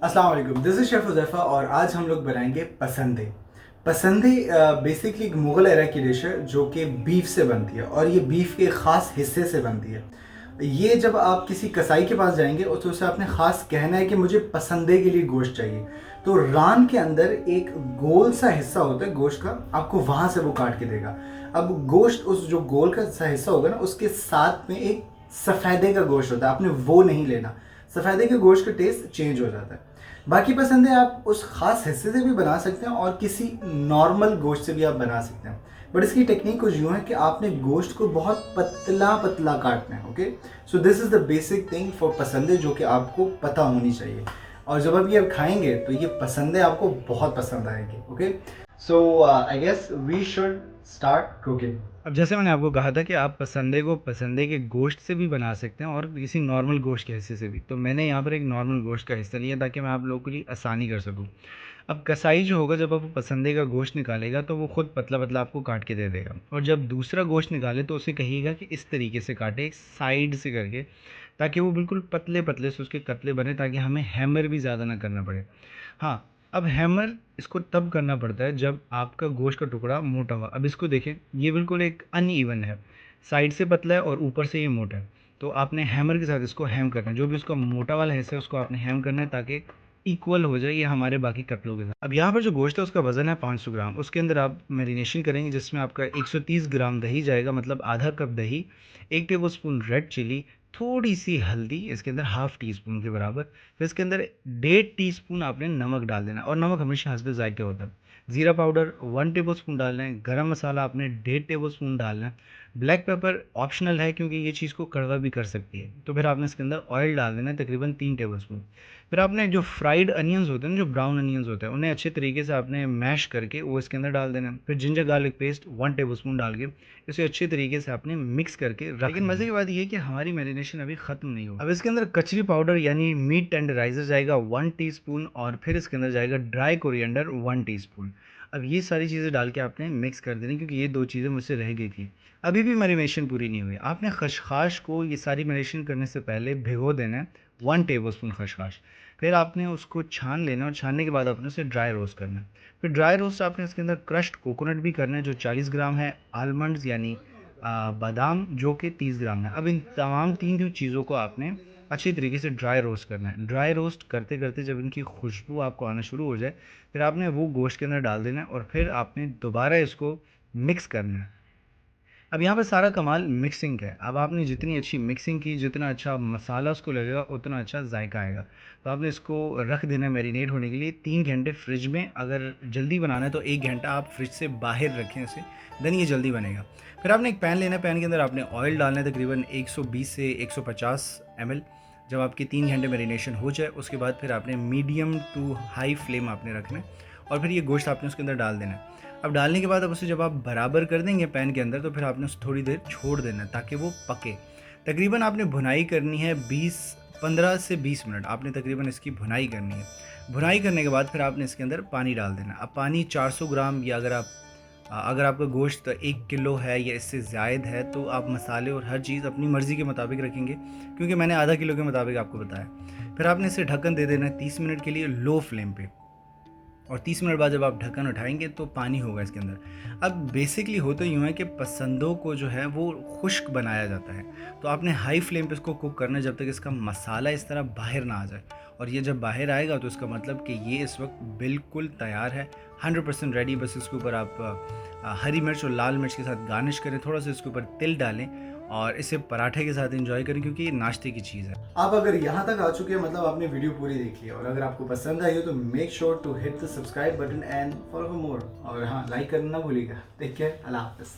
अस्सलाम वालेकुम, this is chef Huzaifa और आज हम लोग बनाएंगे पसंदे। पसंदे बेसिकली एक मुग़ल एरा की डिश है जो कि बीफ से बनती है और ये बीफ के ख़ास हिस्से से बनती है। ये जब आप किसी कसाई के पास जाएंगे तो उसे आपने ख़ास कहना है कि मुझे पसंदे के लिए गोश्त चाहिए। तो रान के अंदर एक गोल सा हिस्सा होता है गोश्त का, आपको वहाँ से वो काट के देगा। अब गोश्त उस जो गोल का सा हिस्सा होगा ना, उसके साथ में एक सफ़ेदे का गोश्त होता है, आपने वो नहीं लेना। सफ़ेदे के गोश्त का टेस्ट चेंज हो जाता है। बाकी पसंद है आप उस खास हिस्से से भी बना सकते हैं और किसी नॉर्मल गोश्त से भी आप बना सकते हैं। बट इसकी टेक्निक कुछ यूँ है कि आपने गोश्त को बहुत पतला पतला काटना है। Okay, so this is the basic thing for pasande जो कि आपको पता होनी चाहिए। और जब आप ये खाएंगे तो ये पसंदे आपको बहुत पसंद आएंगे। Okay, so I guess we should start cooking. अब जैसे मैंने आपको कहा था कि आप पसंदे को पसंदे के गोश्त से भी बना सकते हैं और किसी नॉर्मल गोश्त के हिस्से से भी। तो मैंने यहाँ पर एक नॉर्मल गोश्त का हिस्सा लिया ताकि मैं आप लोगों के लिए आसानी कर सकूँ। अब कसाई जो होगा, जब आप पसंदे का गोश्त निकालेगा तो वो खुद पतला पतला आपको काट के दे देगा, और जब दूसरा गोश्त निकाले तो उसे कहिएगा कि इस तरीके से काटे, साइड से करके, ताकि वो बिल्कुल पतले पतले से उसके कतले बने, ताकि हमें हैमर भी ज़्यादा ना करना पड़े। हाँ, अब हैमर इसको तब करना पड़ता है जब आपका गोश्त का टुकड़ा मोटा हुआ। अब इसको देखें, ये बिल्कुल एक अनइवन है, साइड से पतला है और ऊपर से ये मोटा है। तो आपने हैमर के साथ इसको हैम करना है, जो भी उसका मोटा वाला हिस्सा है उसको आपने हैम करना है, ताकि इक्वल हो जाए ये हमारे बाकी कतलों के साथ। अब यहाँ पर जो गोश्त है उसका वज़न है 500 ग्राम। उसके अंदर आप मैरिनेशन करेंगे, जिसमें आपका 130 ग्राम दही जाएगा, मतलब आधा कप दही, 1 टेबलस्पून रेड चिली, थोड़ी सी हल्दी, इसके अंदर हाफ़ टी स्पून के बराबर। फिर इसके अंदर 1.5 टीस्पून आपने नमक डाल देना, और नमक हमेशा हस्बे ज़ायक़े होता है। ज़ीरा पाउडर 1 टेबलस्पून डालना है। गरम मसाला आपने 1.5 टेबलस्पून डालना है। ब्लैक पेपर ऑप्शनल है, क्योंकि ये चीज़ को कड़वा भी कर सकती है। तो फिर आपने इसके अंदर ऑयल डाल देना है, तकरीबन 3 टेबलस्पून। फिर आपने जो फ्राइड अनियंस होते हैं ना, जो ब्राउन अनियंस होते हैं, उन्हें अच्छे तरीके से आपने मैश करके वो इसके अंदर डाल देना है। फिर जिंजर गार्लिक पेस्ट 1 टेबलस्पून डाल के इसे अच्छे तरीके से आपने मिक्स करके रख। लेकिन मज़े की बात ये है कि हमारी मैरिनेशन अभी ख़त्म नहीं हुई। अब इसके अंदर कचरी पाउडर यानी मीट टेंडराइजर जाएगा 1 टीस्पून, और फिर इसके अंदर जाएगा ड्राई कोरिएंडर 1 टीस्पून। अब ये सारी चीज़ें डाल के आपने मिक्स कर देनी, क्योंकि ये 2 चीज़ें मुझसे रह गई थी। अभी भी मैरिनेशन पूरी नहीं हुई। आपने खशखाश को ये सारी मैरिनेशन करने से पहले भिगो देना है, 1 टेबलस्पून खशखाश। फिर आपने उसको छान लेना है, और छानने के बाद आपने उसे ड्राई रोस्ट करना है। फिर ड्राई रोस्ट आपने इसके अंदर क्रश्ड कोकोनट भी करना है, जो 40 ग्राम है, आलमंड्स यानी बादाम जो कि 30 ग्राम है। अब इन तमाम 3 चीज़ों को आपने अच्छी तरीके से ड्राई रोस्ट करना है। ड्राई रोस्ट करते करते जब इनकी खुशबू आपको आना शुरू हो जाए, फिर आपने वो गोश्त के अंदर डाल देना है, और फिर आपने दोबारा इसको मिक्स करना है। अब यहाँ पे सारा कमाल मिक्सिंग का है। अब आपने जितनी अच्छी मिक्सिंग की, जितना अच्छा मसाला उसको लगेगा, उतना अच्छा जायका आएगा। तो आपने इसको रख देना है मैरिनेट होने के लिए 3 घंटे फ्रिज में। अगर जल्दी बनाना है तो 1 घंटा आप फ्रिज से बाहर रखें इसे, देन ये जल्दी बनेगा। फिर आपने एक पैन लेना है, पैन के अंदर आपने ऑयल डालना है, तकरीबन 120 से 150 ml। जब आपके 3 घंटे मैरिनेशन हो जाए, उसके बाद फिर आपने मीडियम टू हाई फ्लेम आपने रखना है, और फिर ये गोश्त आपने उसके अंदर डाल देना है। अब डालने के बाद अब उसे जब आप बराबर कर देंगे पैन के अंदर, तो फिर आपने उसे थोड़ी देर छोड़ देना है ताकि वो पके। तकरीबन आपने भुनाई करनी है 15 से 20 मिनट आपने तकरीबन इसकी भुनाई करनी है। भुनाई करने के बाद फिर आपने इसके अंदर पानी डाल देना। अब पानी 400 ग्राम, या अगर आपका गोश्त 1 किलो है या इससे ज़ायद है, तो आप मसाले और हर चीज़ अपनी मर्ज़ी के मुताबिक रखेंगे, क्योंकि मैंने आधा किलो के मुताबिक आपको बताया। फिर आपने इसे ढक्कन दे देना है 30 मिनट के लिए लो फ्लेम पे, और 30 मिनट बाद जब आप ढक्कन उठाएंगे तो पानी होगा इसके अंदर। अब बेसिकली होता यूँ है कि पसंदों को जो है वो खुश्क बनाया जाता है, तो आपने हाई फ्लेम पे इसको कुक करना है जब तक इसका मसाला इस तरह बाहर ना आ जाए। और ये जब बाहर आएगा तो इसका मतलब कि ये इस वक्त बिल्कुल तैयार है, 100% रेडी। बस इसके ऊपर आप हरी मिर्च और लाल मिर्च के साथ गार्निश करें, थोड़ा सा इसके ऊपर तिल डालें, और इसे पराठे के साथ एंजॉय करें, क्योंकि ये नाश्ते की चीज़ है। आप अगर यहाँ तक आ चुके हैं मतलब आपने वीडियो पूरी देखी है, और अगर आपको पसंद आई हो तो make sure to hit the subscribe button and follow for more. और हाँ, लाइक करना ना भूलिएगा। टेक केयर, अल्लाह हाफ़िज़।